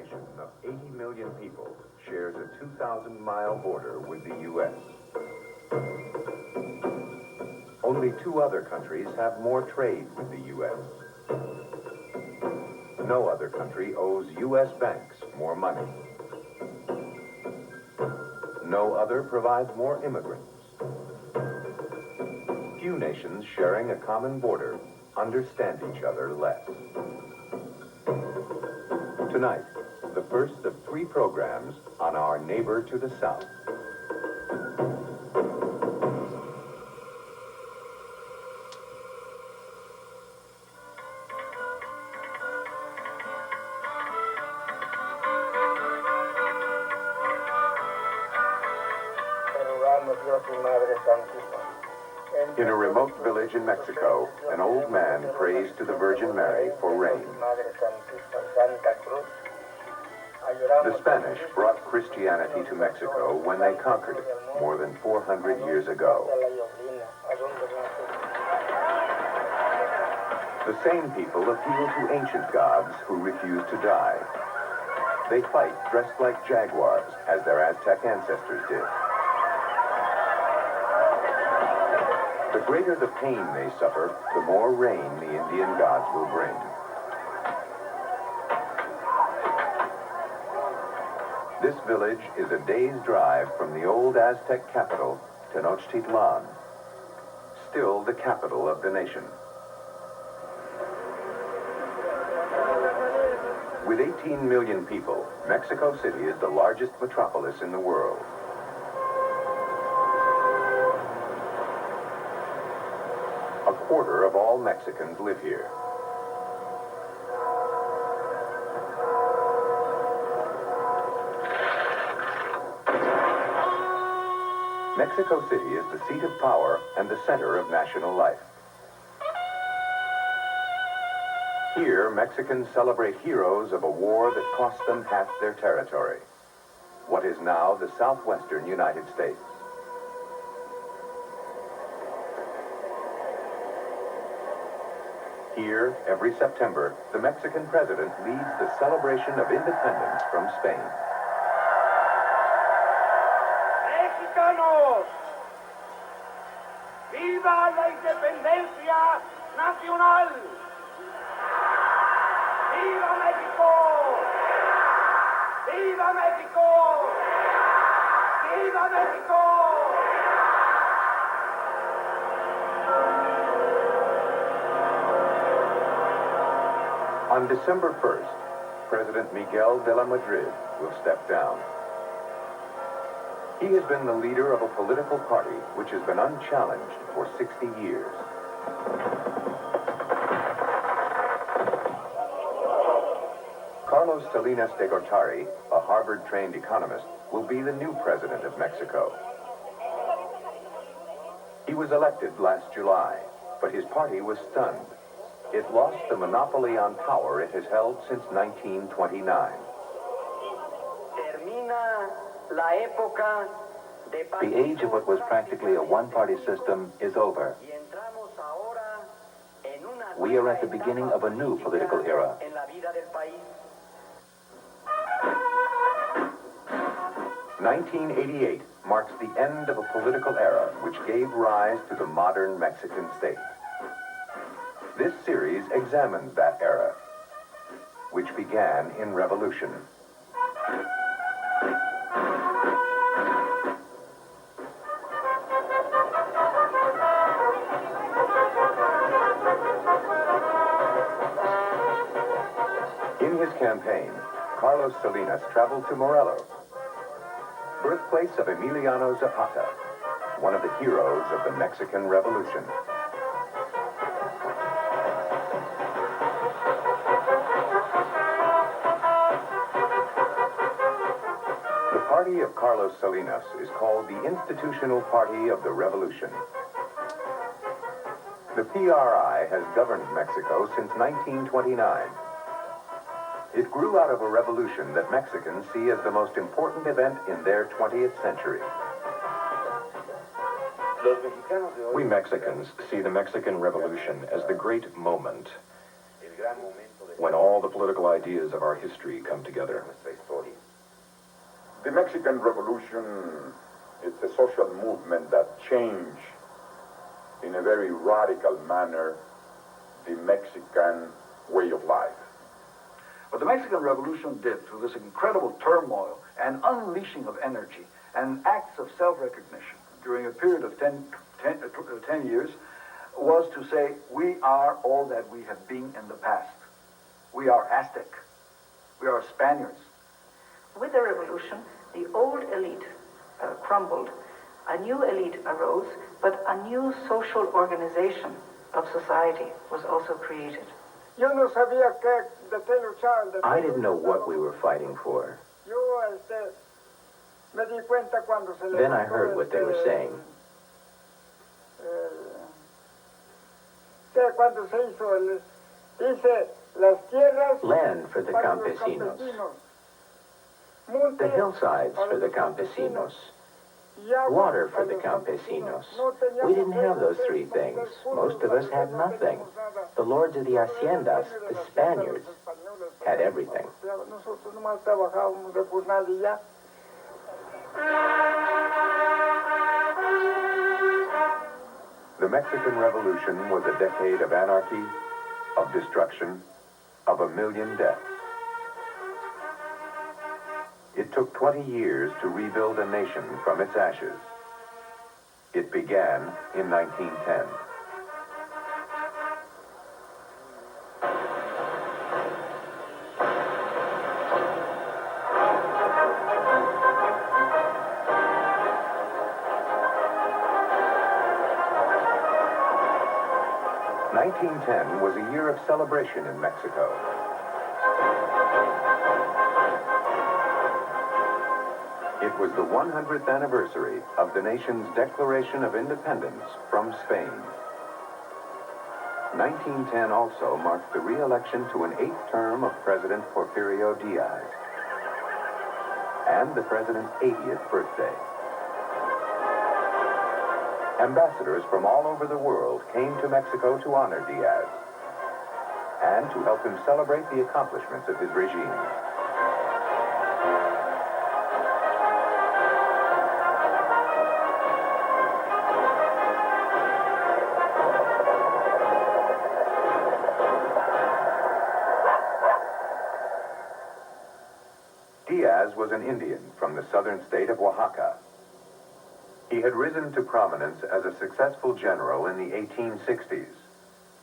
nation of 80 million people shares a 2,000-mile border with the U.S. Only two other countries have more trade with the U.S. No other country owes U.S. banks more money. No other provides more immigrants. Few nations sharing a common border understand each other less. Tonight, the first of 3 programs on our neighbor to the south. In a remote village in Mexico, an old man prays to the Virgin Mary for rain. The Spanish brought Christianity to Mexico when they conquered it more than 400 years ago. The same people appeal to ancient gods who refuse to die. They fight dressed like jaguars, as their Aztec ancestors did. The greater the pain they suffer, the more rain the Indian gods will bring. This village is a day's drive from the old Aztec capital, Tenochtitlan, still the capital of the nation. With 18 million people, Mexico City is the largest metropolis in the world. A quarter of all Mexicans live here. Mexico City is the seat of power and the center of national life. Here, Mexicans celebrate heroes of a war that cost them half their territory, what is now the southwestern United States. Here, every September, the Mexican president leads the celebration of independence from Spain. Mexicanos, viva la independencia nacional. Viva México. Viva México. Viva México. On December 1st, President Miguel de la Madrid will step down. He has been the leader of a political party which has been unchallenged for 60 years. Carlos Salinas de Gortari, a Harvard-trained economist, will be the new president of Mexico. He was elected last July, but his party was stunned. It lost the monopoly on power it has held since 1929. The age of what was practically a one-party system is over. We are at the beginning of a new political era. 1988 marks the end of a political era which gave rise to the modern Mexican state. This series examines that era, which began in revolution. In his campaign, Carlos Salinas traveled to Morelos, birthplace of Emiliano Zapata, one of the heroes of the Mexican Revolution. The party of Carlos Salinas is called the Institutional Party of the Revolution. The PRI has governed Mexico since 1929. It grew out of a revolution that Mexicans see as the most important event in their 20th century. We Mexicans see the Mexican Revolution as the great moment. when all the political ideas of our history come together. The Mexican Revolution is a social movement that changed in a very radical manner the Mexican way of life. What the Mexican Revolution did through this incredible turmoil and unleashing of energy and acts of self-recognition during a period of 10 years was to say, we are all that we have been in the past. We are Aztec. We are Spaniards. With the revolution, the old elite crumbled, a new elite arose, but a new social organization of society was also created. I didn't know what we were fighting for. Then I heard what they were saying. Land for the campesinos. The hillsides for the campesinos. Water for the campesinos. We didn't have those three things. Most of us had nothing. The lords of the haciendas, the Spaniards, had everything. The Mexican Revolution was a decade of anarchy, of destruction, of 1 million deaths. It took 20 years to rebuild a nation from its ashes. It began in 1910. (1910) was a year of celebration in Mexico. It was the 100th anniversary of the nation's declaration of independence from Spain. 1910 also marked the re-election to an 8th term of President Porfirio Diaz and the president's 80th birthday. Ambassadors from all over the world came to Mexico to honor Diaz and to help him celebrate the accomplishments of his regime. Diaz was an Indian from the southern state of Oaxaca. He had risen to prominence as a successful general in the 1860s,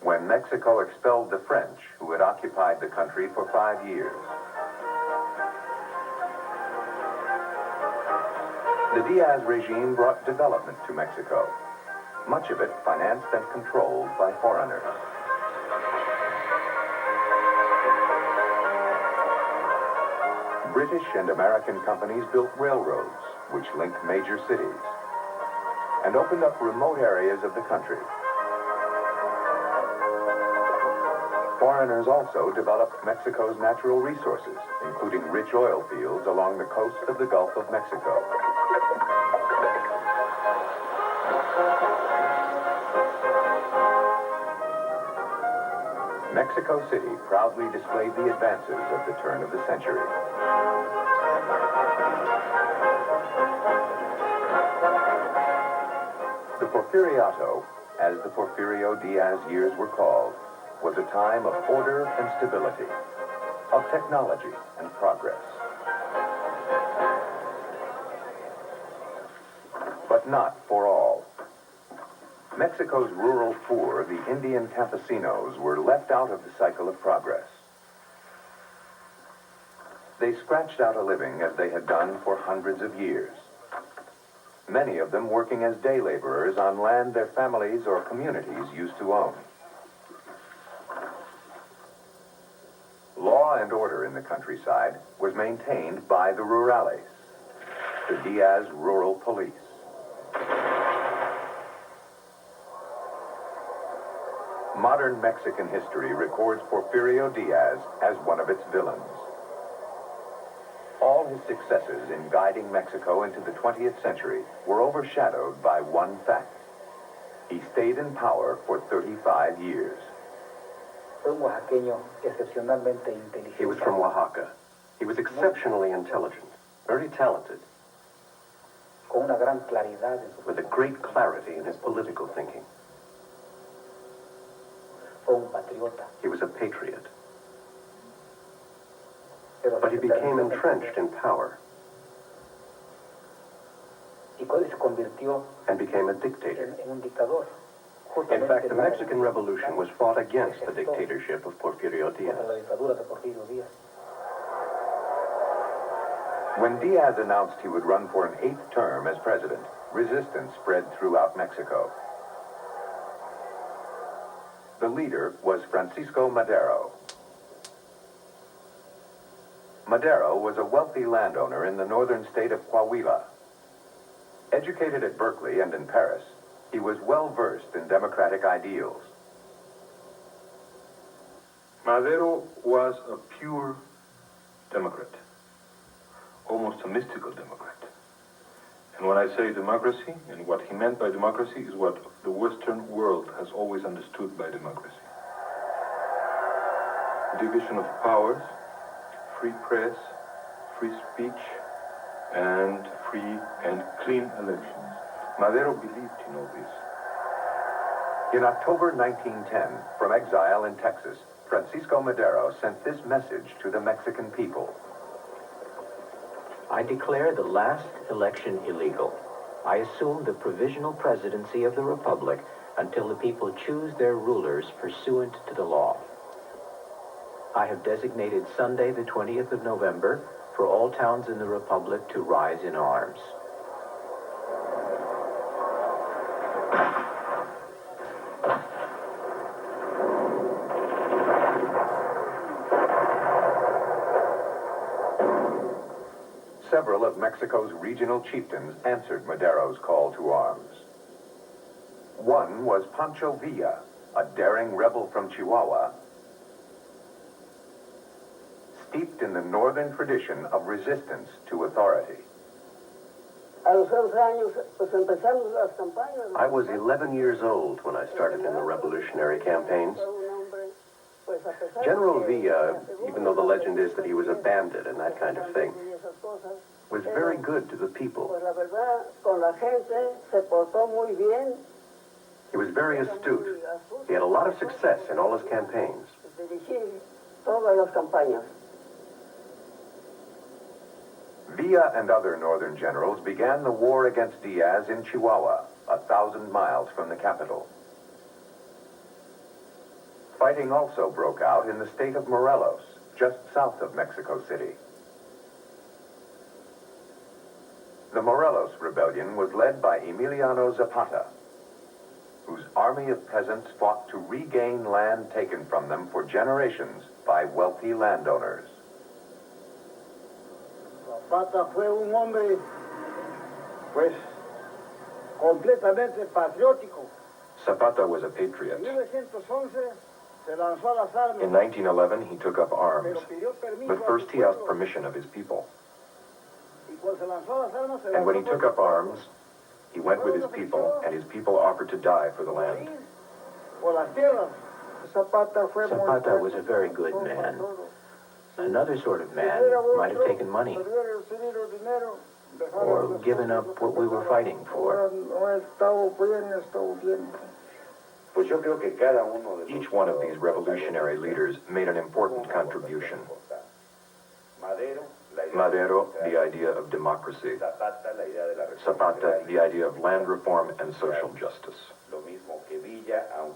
when Mexico expelled the French, who had occupied the country for 5 years. The Diaz regime brought development to Mexico, much of it financed and controlled by foreigners. British and American companies built railroads, which linked major cities, and opened up remote areas of the country. Foreigners also developed Mexico's natural resources, including rich oil fields along the coast of the Gulf of Mexico. Mexico City proudly displayed the advances of the turn of the century. The Porfiriato, as the Porfirio Diaz years were called, was a time of order and stability, of technology and progress. But not for all. Mexico's rural poor, the Indian campesinos, were left out of the cycle of progress. They scratched out a living as they had done for hundreds of years. Many of them working as day laborers on land their families or communities used to own. Law and order in the countryside was maintained by the rurales, the Diaz Rural Police. Modern Mexican history records Porfirio Diaz as one of its villains. All his successes in guiding Mexico into the 20th century were overshadowed by one fact. He stayed in power for 35 years. He was from Oaxaca. He was exceptionally intelligent, very talented, with a great clarity in his political thinking. He was a patriot. But he became entrenched in power and became a dictator. In fact, the Mexican Revolution was fought against the dictatorship of Porfirio Diaz. When Diaz announced he would run for an 8th term as president, resistance spread throughout Mexico. The leader was Francisco Madero. Madero was a wealthy landowner in the northern state of Coahuila. Educated at Berkeley and in Paris, he was well versed in democratic ideals. Madero was a pure Democrat, almost a mystical Democrat. And when I say democracy, and what he meant by democracy is what the Western world has always understood by democracy. Division of powers, free press, free speech, and free and clean elections. Madero believed in all this. In October 1910, from exile in Texas, Francisco Madero sent this message to the Mexican people. I declare the last election illegal. I assume the provisional presidency of the Republic until the people choose their rulers pursuant to the law. I have designated Sunday, the 20th of November, for all towns in the Republic to rise in arms. Several of Mexico's regional chieftains answered Madero's call to arms. One was Pancho Villa, a daring rebel from Chihuahua, steeped in the northern tradition of resistance to authority. I was 11 years old when I started in the revolutionary campaigns. General Villa, even though the legend is that he was a bandit and that kind of thing, was very good to the people. He was very astute. He had a lot of success in all his campaigns. Villa and other northern generals began the war against Diaz in Chihuahua, 1,000 miles from the capital. Fighting also broke out in the state of Morelos, just south of Mexico City. The Morelos rebellion was led by Emiliano Zapata, whose army of peasants fought to regain land taken from them for generations by wealthy landowners. Zapata fue un hombre, pues, completamente patriótico. Zapata was a patriot. En 1911 se lanzó a las armas. In 1911, he took up arms, but first he asked permission of his people. And when he took up arms, he went with his people, and his people offered to die for the land. Zapata was a very good man. Another sort of man might have taken money or given up what we were fighting for. Each one of these revolutionary leaders made an important contribution. Madero, the idea of democracy. Zapata, the idea of land reform and social justice.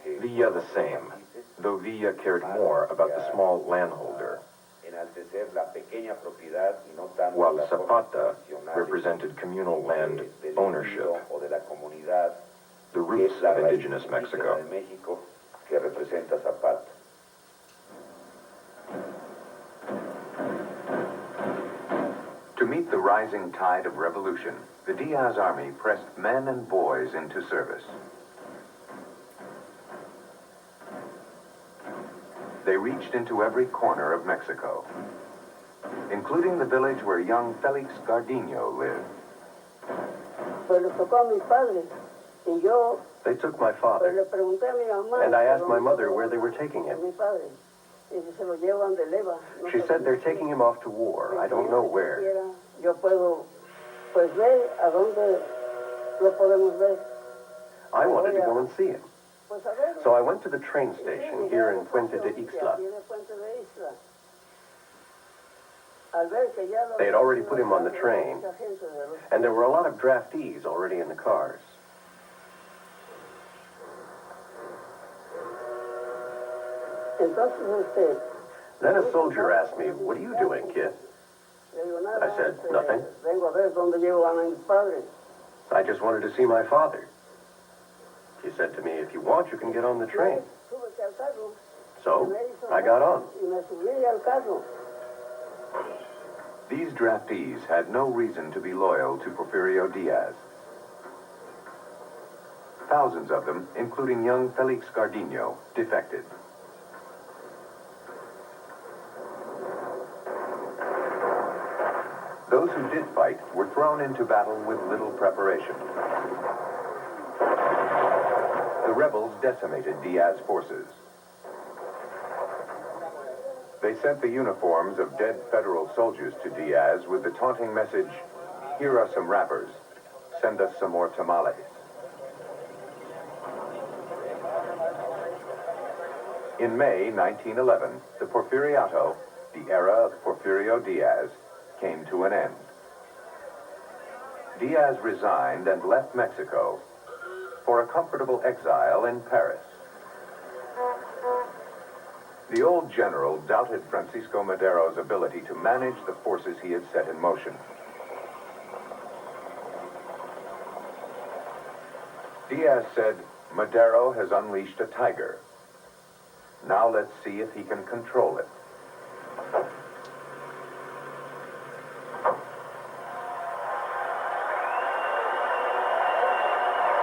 Villa the same, though Villa cared more about the small landholder, while Zapata represented communal land ownership, the roots of indigenous Mexico. To meet the rising tide of revolution, the Diaz army pressed men and boys into service. They reached into every corner of Mexico, including the village where young Felix Gardino lived. Pues les tocó a mis padres y yo They took my Pues father, le pregunté a mi mamá. and I asked my mother where they were taking him. Mi padre. Y dice, se lo llevan de leva. No She sé said dónde. they're taking him off to war. I don't know where. Yo puedo, pues ver a dónde lo podemos ver. I wanted to go and see him. Pues a ver. So I went to the train station here in Puente de Ixtla. They had already put him on the train, and there were a lot of draftees already in the cars. Then a soldier asked me, "What are you doing, kid?" I said, "Nothing. I just wanted to see my father." He said to me, "If you want, you can get on the train." So I got on. These draftees had no reason to be loyal to Porfirio Diaz. Thousands of them, including young Felix Gardino, defected. Those who did fight were thrown into battle with little preparation. The rebels decimated Diaz's forces. They sent the uniforms of dead federal soldiers to Diaz with the taunting message, "Here are some rappers. Send us some more tamales." In May 1911, the Porfiriato, the era of Porfirio Diaz, came to an end. Diaz resigned and left Mexico for a comfortable exile in Paris. The old general doubted Francisco Madero's ability to manage the forces he had set in motion. Diaz said, "Madero has unleashed a tiger. Now let's see if he can control it."